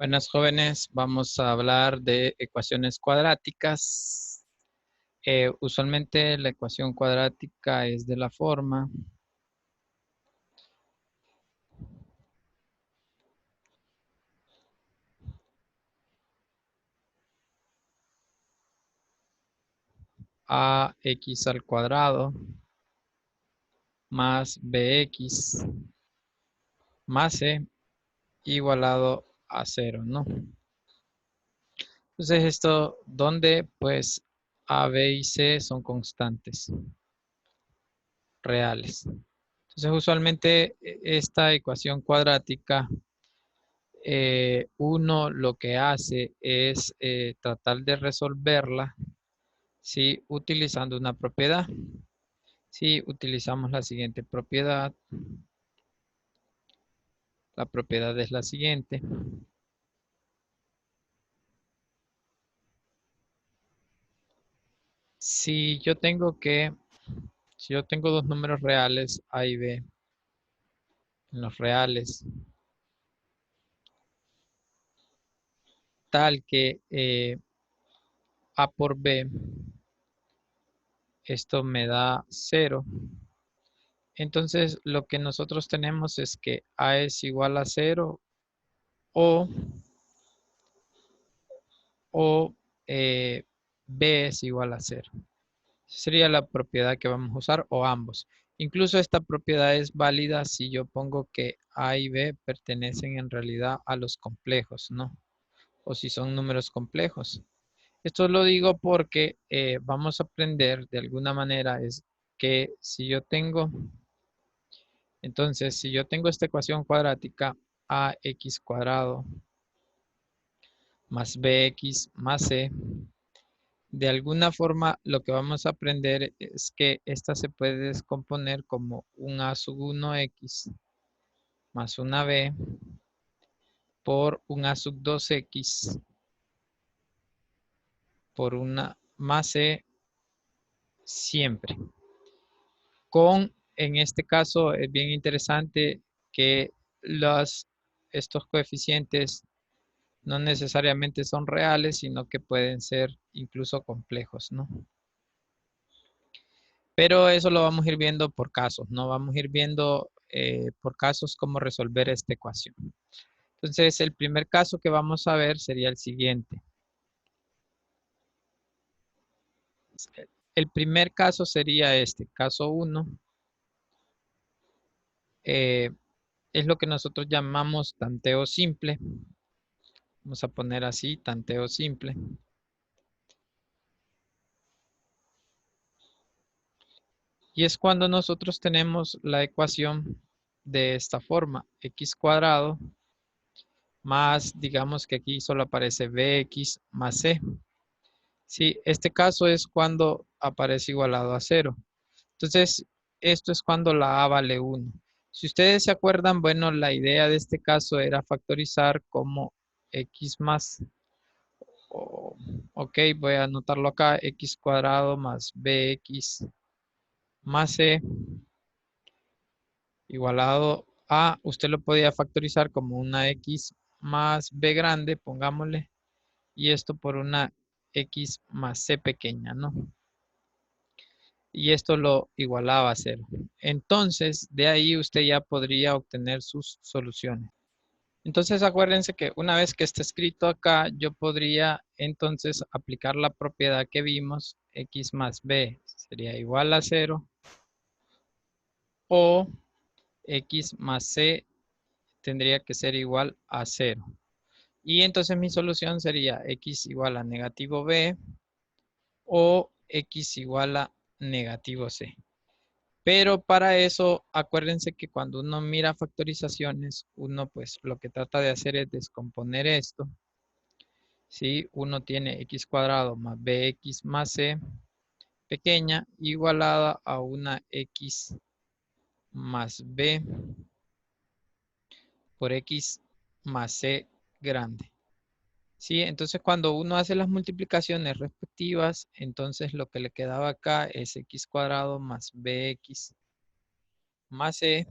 Buenas jóvenes, vamos a hablar de ecuaciones cuadráticas. Usualmente la ecuación cuadrática es de la forma ax al cuadrado más bx más c igualado a 0, ¿no? Entonces esto donde pues a, b y c son constantes reales. Entonces usualmente esta ecuación cuadrática uno lo que hace es tratar de resolverla, ¿sí? Utilizando una propiedad. Si utilizamos la siguiente propiedad, la propiedad es la siguiente. Si yo tengo dos números reales, A y B, en los reales, tal que A por B, esto me da 0. Entonces, lo que nosotros tenemos es que A es igual a 0 o o B es igual a 0. Sería la propiedad que vamos a usar o ambos. Incluso esta propiedad es válida si yo pongo que A y B pertenecen en realidad a los complejos, ¿no? O si son números complejos. Esto lo digo porque vamos a aprender de alguna manera es que si yo tengo, entonces si yo tengo esta ecuación cuadrática ax cuadrado más bx más c, de alguna forma, lo que vamos a aprender es que esta se puede descomponer como un a sub 1x más una b por un a sub 2x por una más c siempre. En este caso, es bien interesante que estos coeficientes no necesariamente son reales, sino que pueden ser incluso complejos, ¿no? Pero eso lo vamos a ir viendo por casos, ¿no? Vamos a ir viendo por casos cómo resolver esta ecuación. Entonces, el primer caso que vamos a ver sería el siguiente. El primer caso sería este, caso 1. Es lo que nosotros llamamos tanteo simple. Vamos a poner así, tanteo simple. Y es cuando nosotros tenemos la ecuación de esta forma, x cuadrado más, digamos que aquí solo aparece bx más c. Sí, este caso es cuando aparece igualado a 0. Entonces, esto es cuando la a vale 1. Si ustedes se acuerdan, bueno, la idea de este caso era factorizar como x más, ok, voy a anotarlo acá, x cuadrado más bx más c igualado a, usted lo podía factorizar como una x más b grande, pongámosle, y esto por una x más c pequeña, ¿no? Y esto lo igualaba a 0. Entonces, de ahí usted ya podría obtener sus soluciones. Entonces, acuérdense que una vez que esté escrito acá, yo podría entonces aplicar la propiedad que vimos, x más b sería igual a 0, o x más c tendría que ser igual a 0. Y entonces mi solución sería x igual a negativo b o x igual a negativo c. Pero para eso, acuérdense que cuando uno mira factorizaciones, uno pues lo que trata de hacer es descomponer esto. ¿Sí? Uno tiene x cuadrado más bx más c pequeña igualada a una x más b por x más c grande. ¿Sí? Entonces cuando uno hace las multiplicaciones respectivas, entonces lo que le quedaba acá es x cuadrado más bx más c.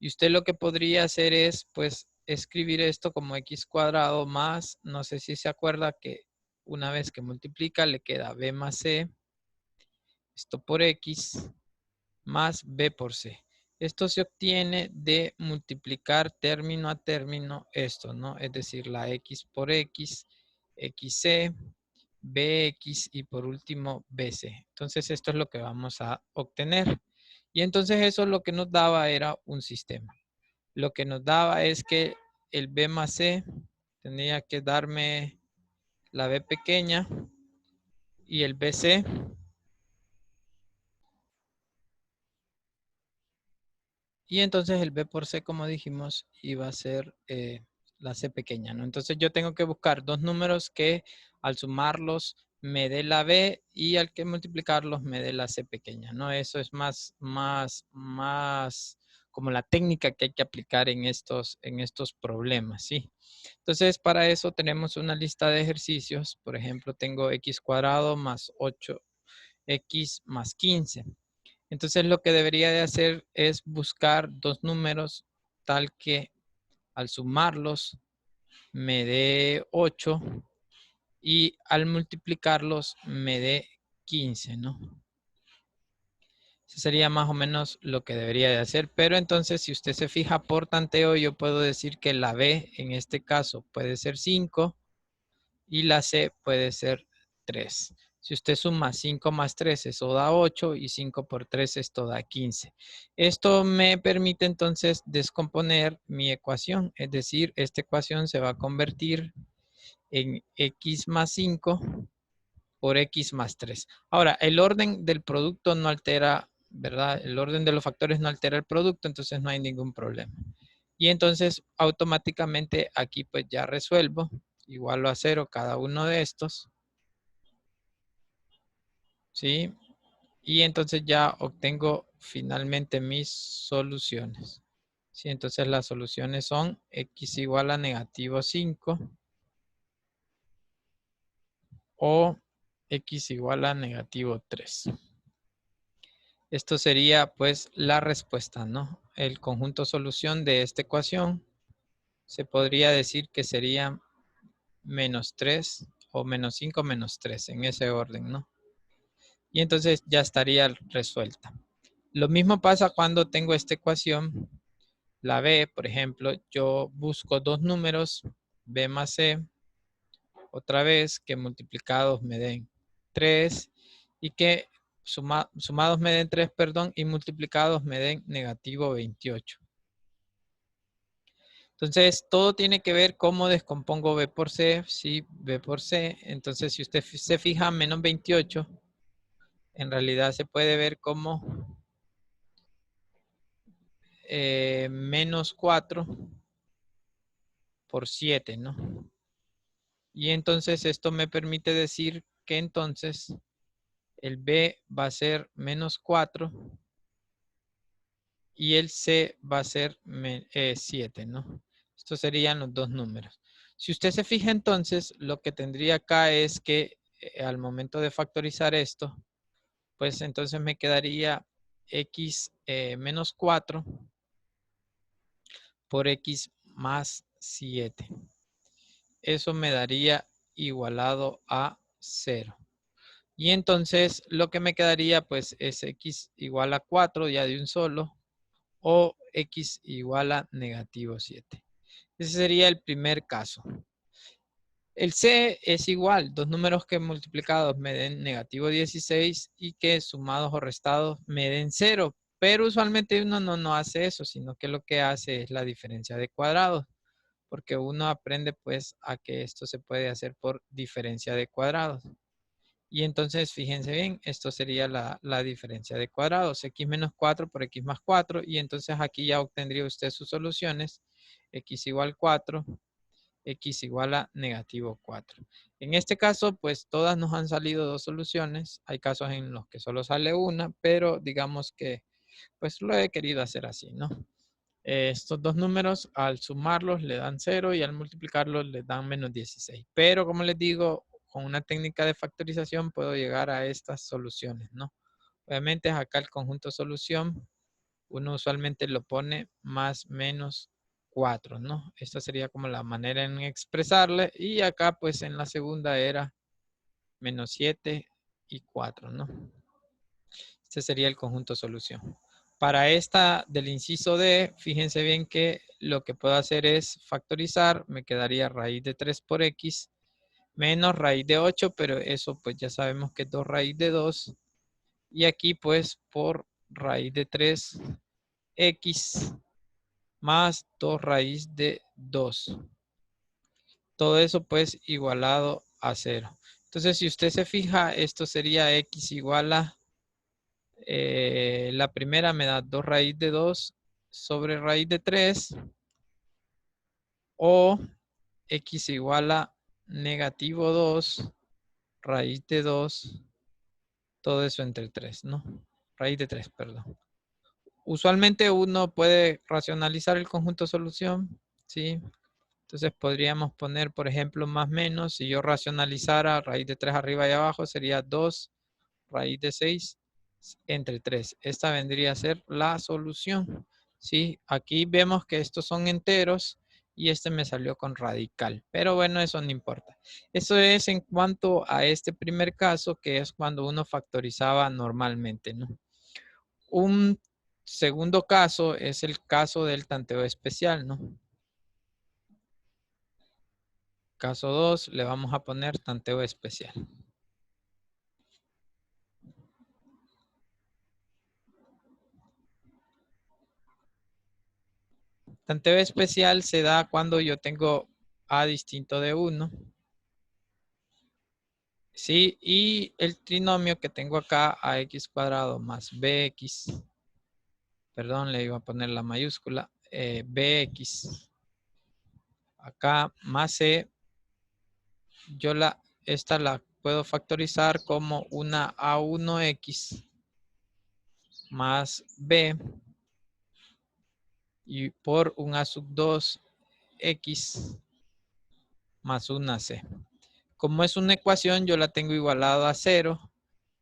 Y usted lo que podría hacer es, pues, escribir esto como x cuadrado más, no sé si se acuerda que una vez que multiplica le queda b más c, esto por x, más b por c. Esto se obtiene de multiplicar término a término esto, ¿no? Es decir, la x por x, xc, bx y por último bc. Entonces esto es lo que vamos a obtener. Y entonces eso lo que nos daba era un sistema. Lo que nos daba es que el b más c tenía que darme la b pequeña y el bc. Y entonces el b por c, como dijimos, iba a ser la c pequeña, ¿no? Entonces yo tengo que buscar dos números que al sumarlos me dé la b y al que multiplicarlos me dé la c pequeña, ¿no? Eso es más como la técnica que hay que aplicar en estos problemas, ¿sí? Entonces para eso tenemos una lista de ejercicios. Por ejemplo, tengo x cuadrado más 8x más 15. Entonces lo que debería de hacer es buscar dos números tal que al sumarlos me dé 8 y al multiplicarlos me dé 15, ¿no? Eso sería más o menos lo que debería de hacer. Pero entonces si usted se fija por tanteo, yo puedo decir que la B en este caso puede ser 5 y la C puede ser 3. Si usted suma 5 más 3, eso da 8 y 5 por 3, esto da 15. Esto me permite entonces descomponer mi ecuación, es decir, esta ecuación se va a convertir en x más 5 por x más 3. Ahora, el orden del producto no altera, ¿verdad? El orden de los factores no altera el producto, entonces no hay ningún problema. Y entonces automáticamente aquí pues ya resuelvo, igualo a 0 cada uno de estos, ¿sí? Y entonces ya obtengo finalmente mis soluciones. ¿Sí? Entonces las soluciones son x igual a negativo 5 o x igual a negativo 3. Esto sería pues la respuesta, ¿no? El conjunto solución de esta ecuación se podría decir que sería menos 3 o menos 5 menos 3 en ese orden, ¿no? Y entonces ya estaría resuelta. Lo mismo pasa cuando tengo esta ecuación, la B, por ejemplo, yo busco dos números, B más C, otra vez que multiplicados me den 3 y que sumados me den 3, perdón, y multiplicados me den negativo 28. Entonces, todo tiene que ver cómo descompongo B por C, sí, B por C. Entonces, si usted se fija, menos 28, en realidad se puede ver como menos 4 por 7, ¿no? Y entonces esto me permite decir que entonces el B va a ser menos 4 y el C va a ser 7, ¿no? Estos serían los dos números. Si usted se fija entonces, lo que tendría acá es que al momento de factorizar esto, pues entonces me quedaría x menos 4 por x más 7. Eso me daría igualado a 0. Y entonces lo que me quedaría pues es x igual a 4 ya de un solo o x igual a negativo 7. Ese sería el primer caso. El C es igual, dos números que multiplicados me den negativo 16 y que sumados o restados me den 0. Pero usualmente uno no hace eso, sino que lo que hace es la diferencia de cuadrados. Porque uno aprende pues a que esto se puede hacer por diferencia de cuadrados. Y entonces fíjense bien, esto sería la diferencia de cuadrados, x menos 4 por x más 4. Y entonces aquí ya obtendría usted sus soluciones, x igual 4, x igual a negativo 4. En este caso, pues todas nos han salido dos soluciones. Hay casos en los que solo sale una, pero digamos que pues lo he querido hacer así, ¿no? Estos dos números al sumarlos le dan 0 y al multiplicarlos le dan menos 16. Pero como les digo, con una técnica de factorización puedo llegar a estas soluciones, ¿no? Obviamente acá el conjunto solución, uno usualmente lo pone más menos 4, ¿no? Esta sería como la manera en expresarle. Y acá, pues, en la segunda era menos 7 y 4, ¿no? Este sería el conjunto solución. Para esta del inciso D, fíjense bien que lo que puedo hacer es factorizar. Me quedaría raíz de 3 por X menos raíz de 8, pero eso pues ya sabemos que es 2 raíz de 2. Y aquí pues por raíz de 3 X más 2 raíz de 2. Todo eso pues igualado a 0. Entonces si usted se fija, esto sería X igual a, la primera me da 2 raíz de 2 sobre raíz de 3 o X igual a negativo 2 raíz de 2, todo eso entre 3, ¿no? Raíz de 3, perdón. Usualmente uno puede racionalizar el conjunto solución, ¿sí? Entonces podríamos poner, por ejemplo, más menos. Si yo racionalizara raíz de 3 arriba y abajo, sería 2 raíz de 6 entre 3. Esta vendría a ser la solución, ¿sí? Aquí vemos que estos son enteros y este me salió con radical. Pero bueno, eso no importa. Eso es en cuanto a este primer caso, que es cuando uno factorizaba normalmente, ¿no? Un segundo caso es el caso del tanteo especial, ¿no? Caso 2, le vamos a poner tanteo especial. Tanteo especial se da cuando yo tengo a distinto de 1. Sí, y el trinomio que tengo acá, ax cuadrado más bx, perdón, le iba a poner la mayúscula, bx, acá más c, esta la puedo factorizar como una a1x más b y por un a sub 2 x más una c. Como es una ecuación, yo la tengo igualada a 0.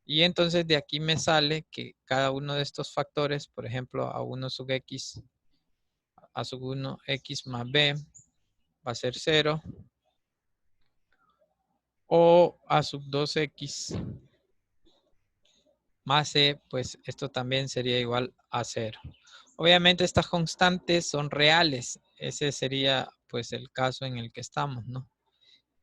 Y entonces de aquí me sale que cada uno de estos factores, por ejemplo, a1 sub x, a sub 1 x más b, va a ser 0. O a sub 2x más c, pues esto también sería igual a 0. Obviamente estas constantes son reales. Ese sería pues el caso en el que estamos, ¿no?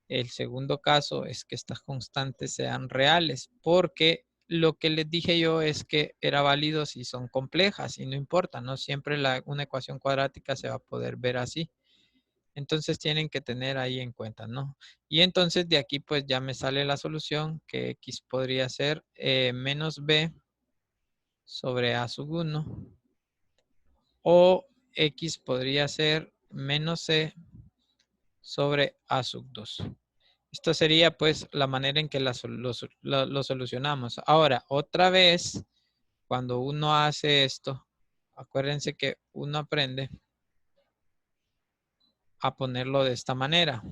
El segundo caso es que estas constantes sean reales, porque lo que les dije yo es que era válido si son complejas y no importa, no siempre una ecuación cuadrática se va a poder ver así. Entonces tienen que tener ahí en cuenta, ¿no? Y entonces de aquí pues ya me sale la solución que x podría ser menos b sobre a sub 1 o x podría ser menos c sobre a sub 2. Esto sería pues la manera en que lo solucionamos. Ahora, otra vez, cuando uno hace esto, acuérdense que uno aprende a ponerlo de esta manera.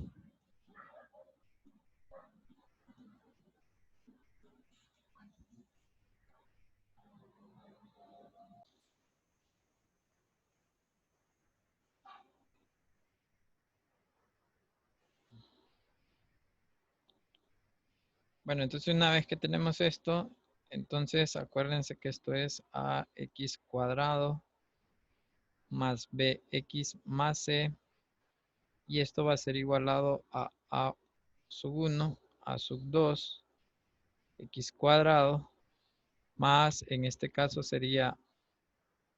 Bueno, entonces una vez que tenemos esto, entonces acuérdense que esto es ax cuadrado más bx más c y esto va a ser igualado a sub 1 a sub 2 x cuadrado más, en este caso sería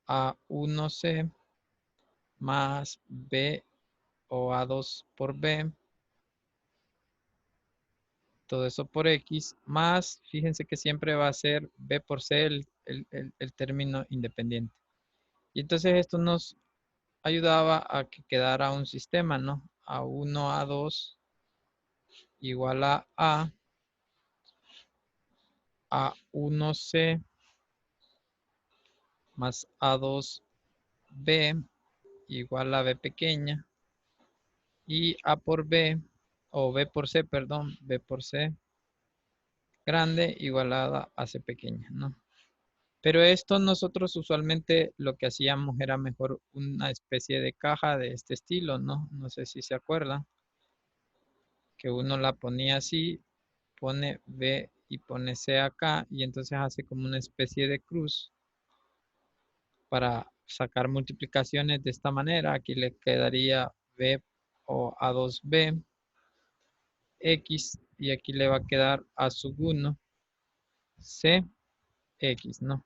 a1c más b o a2 por b, todo eso por x, más, fíjense que siempre va a ser b por c el término independiente. Y entonces esto nos ayudaba a que quedara un sistema, ¿no? A1, A2 igual a A1C más A2B igual a B pequeña y A por B, o B por C, perdón, B por C grande igualada a C pequeña, ¿no? Pero esto nosotros usualmente lo que hacíamos era mejor una especie de caja de este estilo, ¿no? No sé si se acuerdan. Que uno la ponía así, pone B y pone C acá y entonces hace como una especie de cruz para sacar multiplicaciones de esta manera. Aquí le quedaría B o A2B X y aquí le va a quedar A sub 1 C X, ¿no?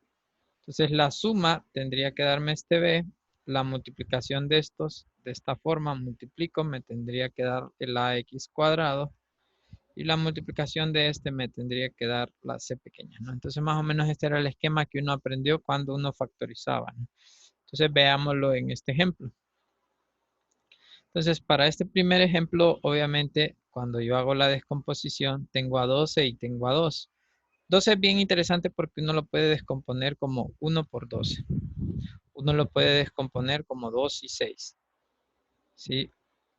Entonces la suma tendría que darme este B, la multiplicación de estos, de esta forma, multiplico, me tendría que dar el AX cuadrado y la multiplicación de este me tendría que dar la C pequeña, ¿no? Entonces más o menos este era el esquema que uno aprendió cuando uno factorizaba, ¿no? Entonces veámoslo en este ejemplo. Entonces para este primer ejemplo, obviamente cuando yo hago la descomposición, tengo a 12 y tengo a 2. 12 es bien interesante porque uno lo puede descomponer como 1 por 12. Uno lo puede descomponer como 2 y 6. ¿Sí?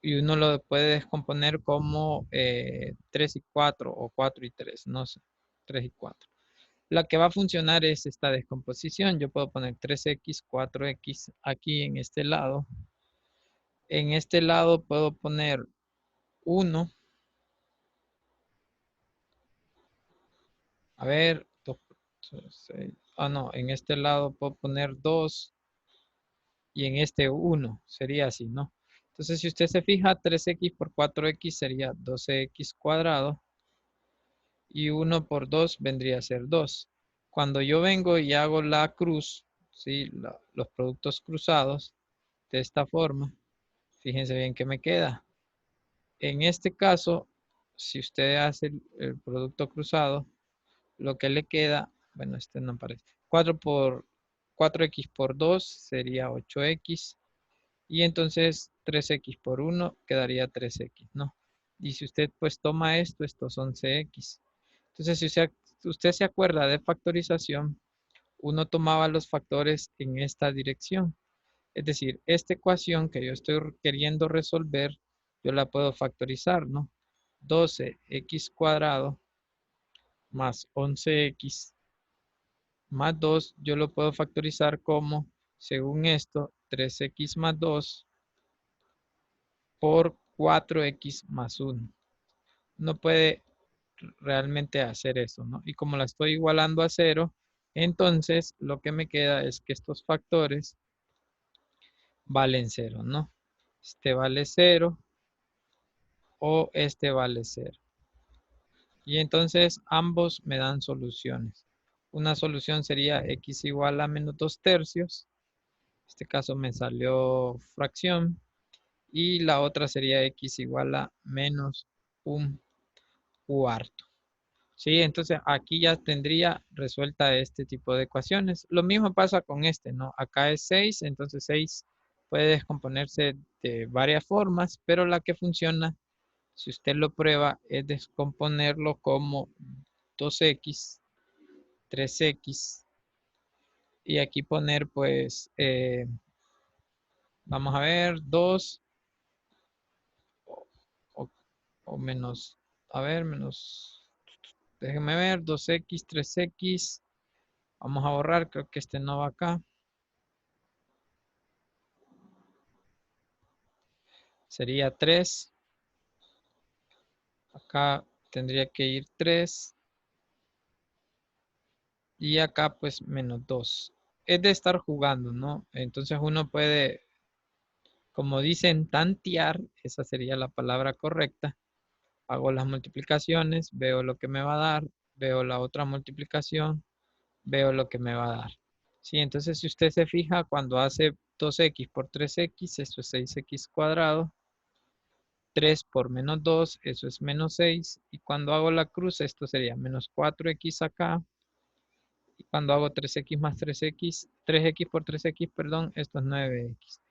Y uno lo puede descomponer como 3 y 4 o 4 y 3, no sé, 3 y 4. La que va a funcionar es esta descomposición. Yo puedo poner 3x, 4x aquí en este lado. En este lado puedo poner 1. A ver, 2, 6. Ah, no, en este lado puedo poner 2 y en este 1. Sería así, ¿no? Entonces, si usted se fija, 3x por 4x sería 12x cuadrado. Y 1 por 2 vendría a ser 2. Cuando yo vengo y hago la cruz, ¿sí? Los productos cruzados de esta forma, fíjense bien que me queda. En este caso, si usted hace el producto cruzado, lo que le queda, bueno, este no aparece, 4x por 2 sería 8x. Y entonces 3x por 1 quedaría 3x, ¿no? Y si usted pues toma esto, estos son cx. Entonces, si usted se acuerda de factorización, uno tomaba los factores en esta dirección. Es decir, esta ecuación que yo estoy queriendo resolver, yo la puedo factorizar, ¿no? 12x cuadrado más 11x más 2, yo lo puedo factorizar como, según esto, 3x más 2 por 4x más 1. No puede realmente hacer eso, ¿no? Y como la estoy igualando a 0, entonces lo que me queda es que estos factores valen 0, ¿no? Este vale 0 o este vale 0. Y entonces ambos me dan soluciones. Una solución sería x igual a menos 2 tercios. En este caso me salió fracción. Y la otra sería x igual a menos un cuarto. Sí, entonces aquí ya tendría resuelta este tipo de ecuaciones. Lo mismo pasa con este, ¿no? Acá es 6, entonces 6 puede descomponerse de varias formas, pero la que funciona, si usted lo prueba, es descomponerlo como 2x, 3x, y aquí poner pues, vamos a ver, 2 o, o menos, a ver, menos, déjenme ver, 2x, 3x. Vamos a borrar, creo que este no va acá. Sería 3. Acá tendría que ir 3. Y acá pues menos 2. Es de estar jugando, ¿no? Entonces uno puede, como dicen, tantear. Esa sería la palabra correcta. Hago las multiplicaciones, veo lo que me va a dar. Veo la otra multiplicación, veo lo que me va a dar. Sí, entonces si usted se fija, cuando hace 2x por 3x, eso es 6x cuadrado. 3 por menos 2, eso es menos 6. Y cuando hago la cruz, esto sería menos 4x acá. Y cuando hago 3x más 3x, 3x por 3x, perdón, esto es 9x.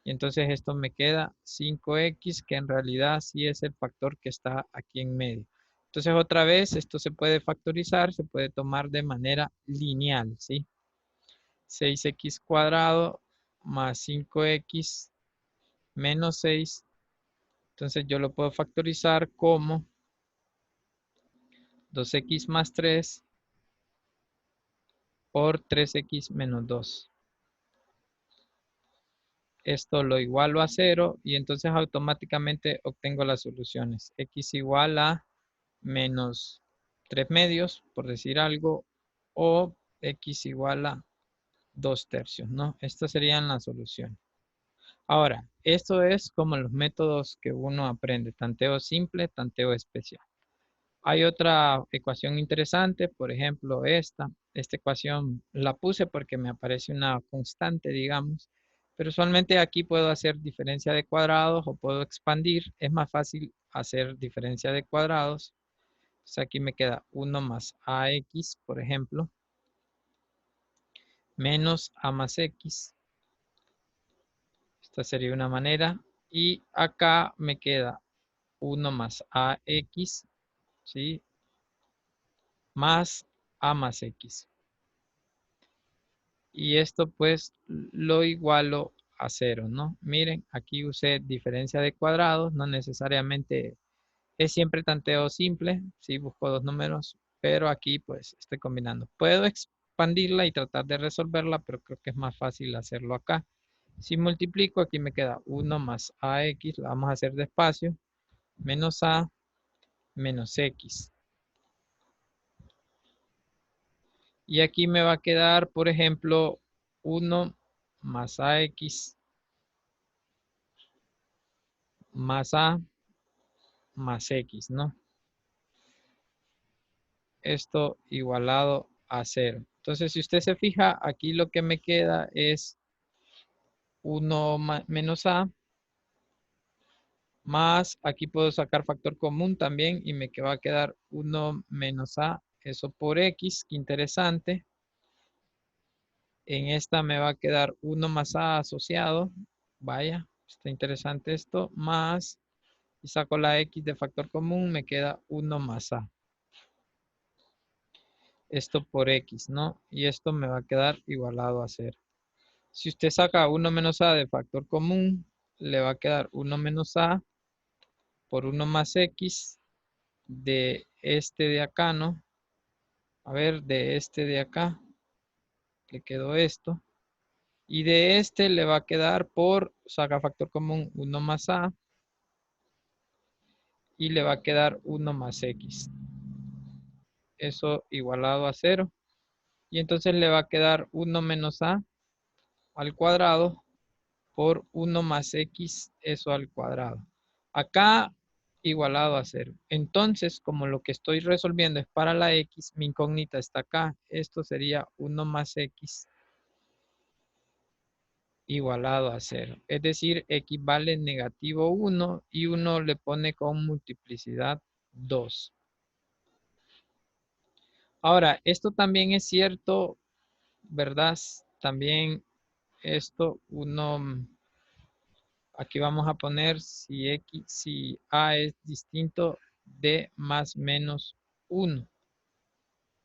Y entonces esto me queda 5x, que en realidad sí es el factor que está aquí en medio. Entonces otra vez, esto se puede factorizar, se puede tomar de manera lineal, ¿sí? 6x cuadrado más 5x menos 6. Entonces yo lo puedo factorizar como 2x más 3 por 3x menos 2. Esto lo igualo a 0 y entonces automáticamente obtengo las soluciones. X igual a menos 3 medios, por decir algo, o x igual a 2 tercios, ¿no? Estas serían las soluciones. Ahora, esto es como los métodos que uno aprende, tanteo simple, tanteo especial. Hay otra ecuación interesante, por ejemplo, esta. Esta ecuación la puse porque me aparece una constante, digamos. Pero usualmente aquí puedo hacer diferencia de cuadrados o puedo expandir. Es más fácil hacer diferencia de cuadrados. Entonces aquí me queda 1 más ax, por ejemplo, menos a más x. Esta sería una manera. Y acá me queda 1 más ax, ¿sí? Más a más x. Y esto pues lo igualo a 0, ¿no? Miren, aquí usé diferencia de cuadrados, no necesariamente es siempre tanteo simple, sí busco dos números, pero aquí pues estoy combinando. Puedo expandirla y tratar de resolverla, pero creo que es más fácil hacerlo acá. Si multiplico, aquí me queda 1 más ax, la vamos a hacer despacio, menos a menos x. Y aquí me va a quedar, por ejemplo, 1 más ax más a más x, ¿no? Esto igualado a 0. Entonces, si usted se fija, aquí lo que me queda es 1 menos a, más, aquí puedo sacar factor común también y me va a quedar 1 menos a, eso por x, qué interesante. En esta me va a quedar 1 más a asociado, vaya, está interesante esto, más, y saco la x de factor común, me queda 1 más a. Esto por x, ¿no? Y esto me va a quedar igualado a 0. Si usted saca 1 menos a de factor común, le va a quedar 1 menos a por 1 más x de este de acá, ¿no? A ver, de este de acá, le quedó esto. Y de este le va a quedar por, saca factor común, 1 más a. Y le va a quedar 1 más x. Eso igualado a 0. Y entonces le va a quedar 1 menos a al cuadrado por 1 más x, eso al cuadrado. Acá igualado a 0. Entonces, como lo que estoy resolviendo es para la x, mi incógnita está acá. Esto sería 1 más x igualado a 0. Es decir, x vale negativo 1 y uno le pone con multiplicidad 2. Ahora, esto también es cierto, ¿verdad? También esto uno... Aquí vamos a poner si A es distinto de más menos 1.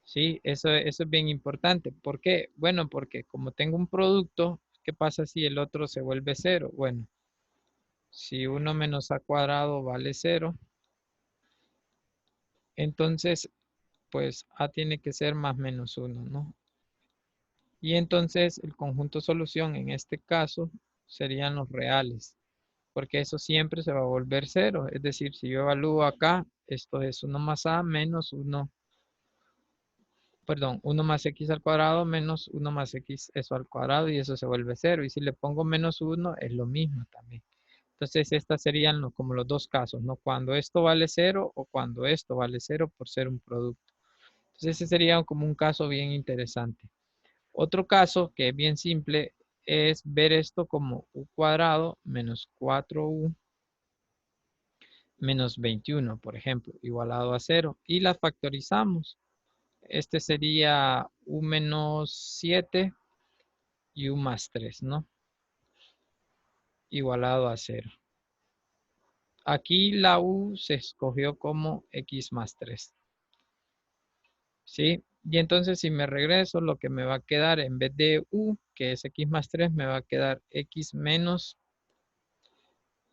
¿Sí? Eso es bien importante. ¿Por qué? Bueno, porque como tengo un producto, ¿qué pasa si el otro se vuelve 0? Bueno, si 1 menos a cuadrado vale 0, entonces, pues A tiene que ser más menos 1, ¿no? Y entonces el conjunto solución en este caso serían los reales, porque eso siempre se va a volver 0. Es decir, si yo evalúo acá, esto es 1 más a menos 1, perdón, 1 más x al cuadrado menos 1 más x eso al cuadrado y eso se vuelve 0. Y si le pongo menos 1 es lo mismo también. Entonces, estas serían como los dos casos, ¿no? Cuando esto vale 0 o cuando esto vale 0 por ser un producto. Entonces, ese sería como un caso bien interesante. Otro caso que es bien simple es ver esto como u cuadrado menos 4u menos 21, por ejemplo, igualado a 0. Y la factorizamos. Este sería u menos 7 y u más 3, ¿no? Igualado a 0. Aquí la u se escogió como x más 3. ¿Sí? Y entonces si me regreso, lo que me va a quedar en vez de u, que es x más 3, me va a quedar x menos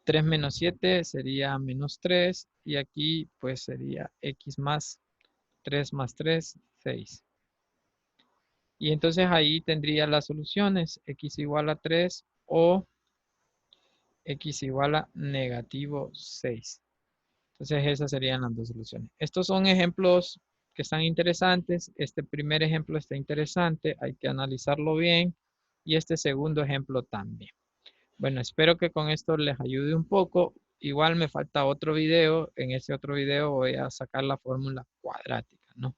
3 menos 7 sería menos 3. Y aquí pues sería x más 3 más 3, 6. Y entonces ahí tendría las soluciones, x igual a 3 o x igual a negativo 6. Entonces esas serían las dos soluciones. Estos son ejemplos que están interesantes. Este primer ejemplo está interesante, hay que analizarlo bien. Y este segundo ejemplo también. Bueno, espero que con esto les ayude un poco. Igual me falta otro video. En ese otro video voy a sacar la fórmula cuadrática, ¿no?